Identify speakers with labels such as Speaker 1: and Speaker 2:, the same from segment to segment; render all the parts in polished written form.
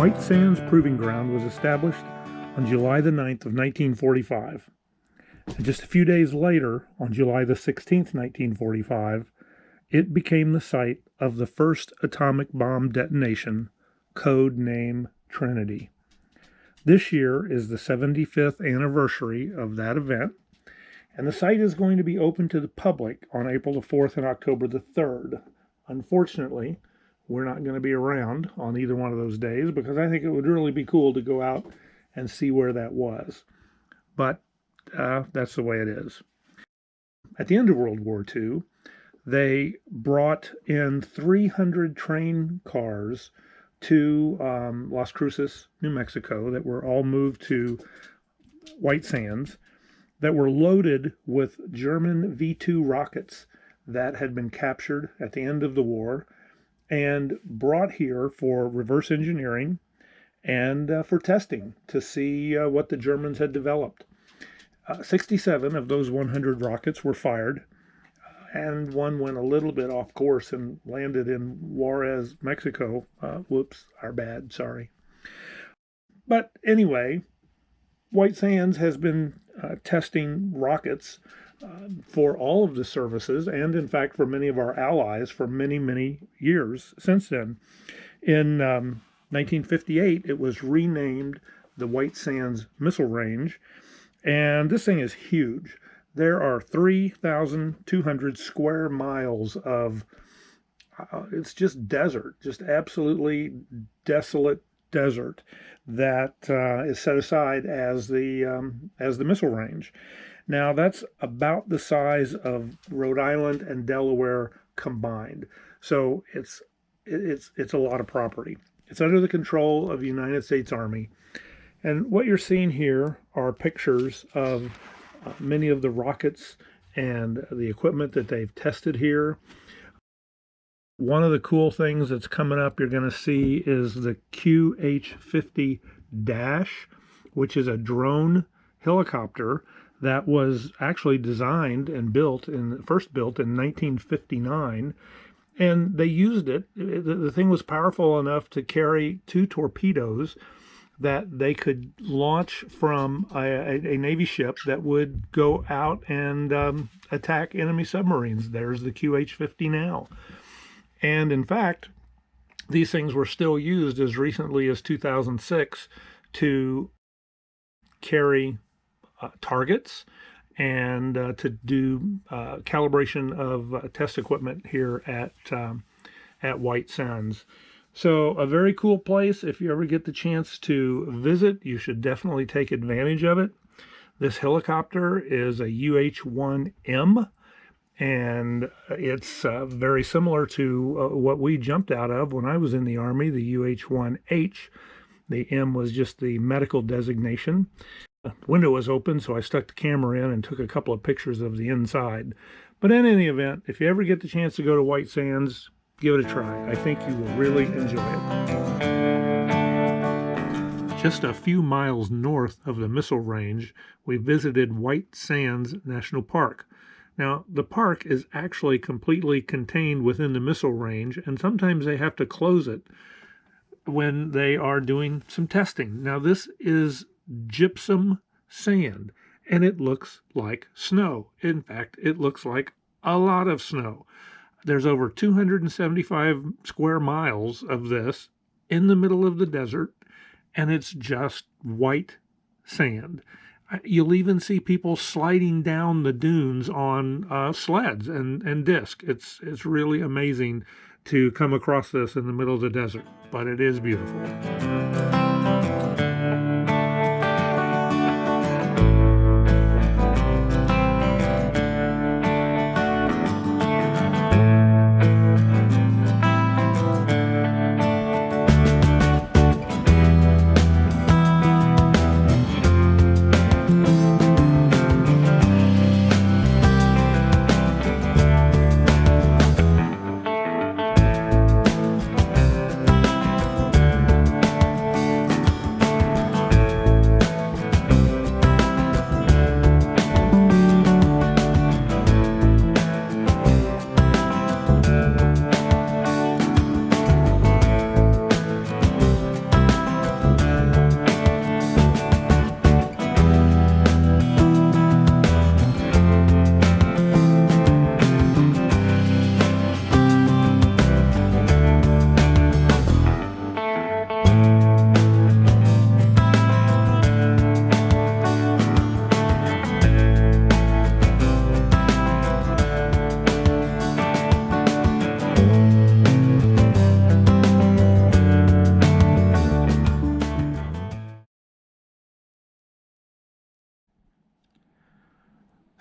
Speaker 1: White Sands Proving Ground was established on July the 9th of 1945. And just a few days later, on July the 16th, 1945, it became the site of the first atomic bomb detonation, code name Trinity. This year is the 75th anniversary of that event, and the site is going to be open to the public on April the 4th and October the 3rd. Unfortunately, we're not going to be around on either one of those days because I think it would really be cool to go out and see where that was. But that's the way it is. At the end of World War II, they brought in 300 train cars to Las Cruces, New Mexico, that were all moved to White Sands, that were loaded with German V-2 rockets that had been captured at the end of the war and brought here for reverse engineering and for testing to see what the Germans had developed. 67 of those 100 rockets were fired, and one went a little bit off course and landed in Juarez, Mexico. Whoops, our bad, sorry. But anyway, White Sands has been testing rockets for all of the services, and in fact for many of our allies for many, many years since then. In 1958, it was renamed the White Sands Missile Range, and this thing is huge. There are 3,200 square miles of, it's just desert, just absolutely desolate desert that is set aside as the missile range. Now that's about the size of Rhode Island and Delaware combined. So it's a lot of property. It's under the control of the United States Army. And what you're seeing here are pictures of many of the rockets and the equipment that they've tested here. One of the cool things that's coming up you're going to see is the QH-50 Dash, which is a drone helicopter that was actually designed and first built in 1959. And they used it. The thing was powerful enough to carry 2 torpedoes that they could launch from a Navy ship that would go out and attack enemy submarines. There's the QH-50 now. And in fact, these things were still used as recently as 2006 to carry targets and to do calibration of test equipment here at White Sands. So a very cool place. If you ever get the chance to visit, you should definitely take advantage of it. This helicopter is a UH-1M, and it's very similar to what we jumped out of when I was in the Army, the UH-1H. The M was just the medical designation. The window was open, so I stuck the camera in and took a couple of pictures of the inside. But in any event, if you ever get the chance to go to White Sands, give it a try. I think you will really enjoy it. Just a few miles north of the missile range, we visited White Sands National Park. Now, the park is actually completely contained within the missile range, and sometimes they have to close it when they are doing some testing. Now, this is gypsum sand, and it looks like snow. In fact, it looks like a lot of snow. There's over 275 square miles of this in the middle of the desert, and it's just white sand. You'll even see people sliding down the dunes on sleds and disc. It's really amazing to come across this in the middle of the desert, but it is beautiful.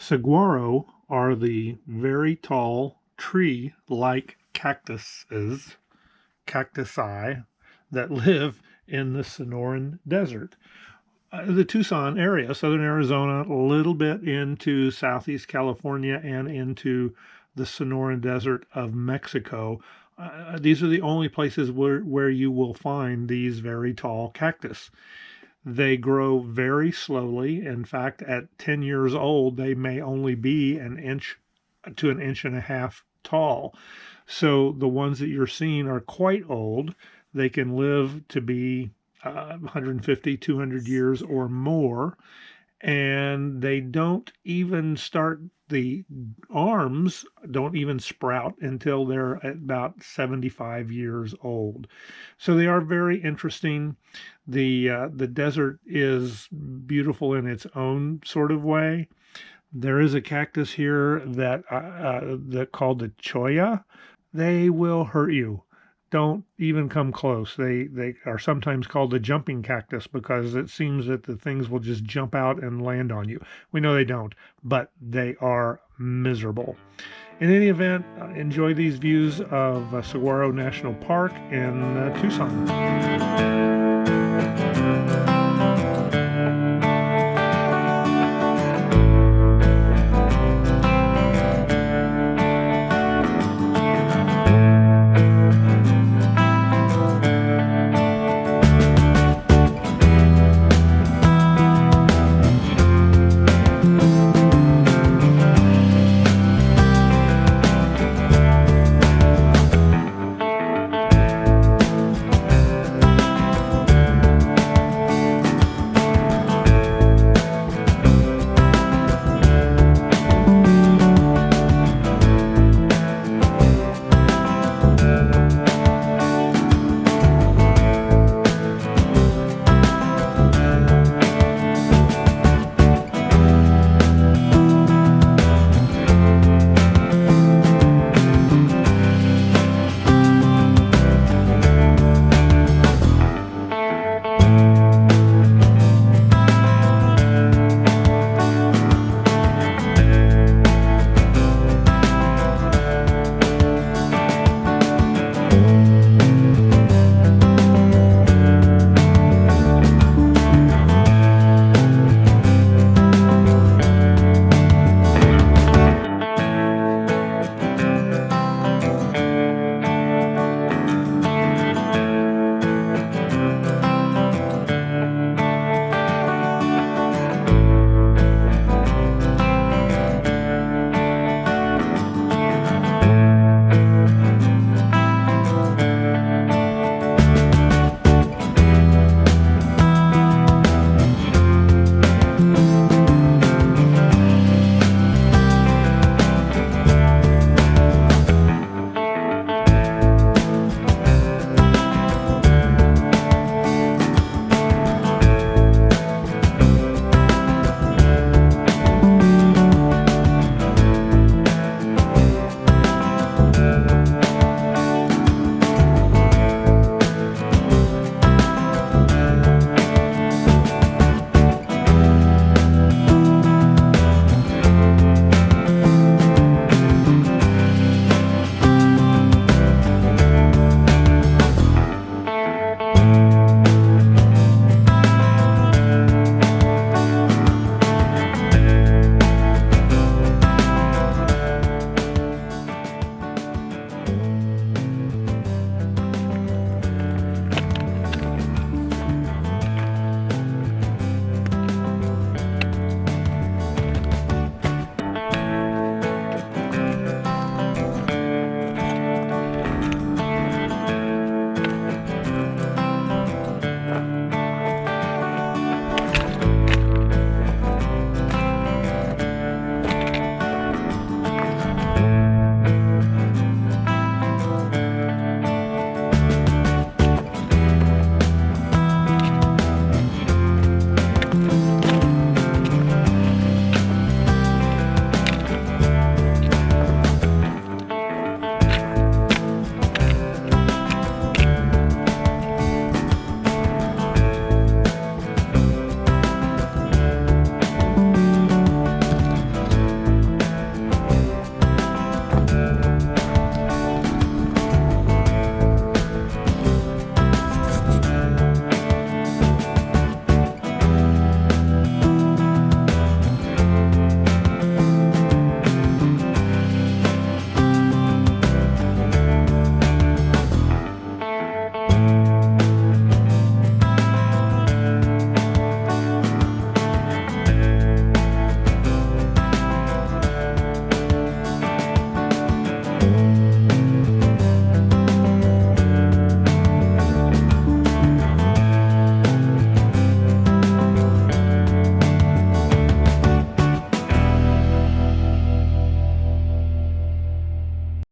Speaker 1: Saguaro are the very tall tree-like cacti, that live in the Sonoran Desert. The Tucson area, southern Arizona, a little bit into southeast California and into the Sonoran Desert of Mexico. These are the only places where you will find these very tall cactus. They grow very slowly. In fact, at 10 years old, they may only be an inch to an inch and a half tall. So the ones that you're seeing are quite old. They can live to be 150, 200 years or more. And they don't even start, the arms don't even sprout until they're at about 75 years old. So they are very interesting. The desert is beautiful in its own sort of way. There is a cactus here that called the cholla. They will hurt you. Don't even come close. They are sometimes called the jumping cactus because it seems that the things will just jump out and land on you. We know they don't, but they are miserable. In any event, enjoy these views of Saguaro National Park in Tucson.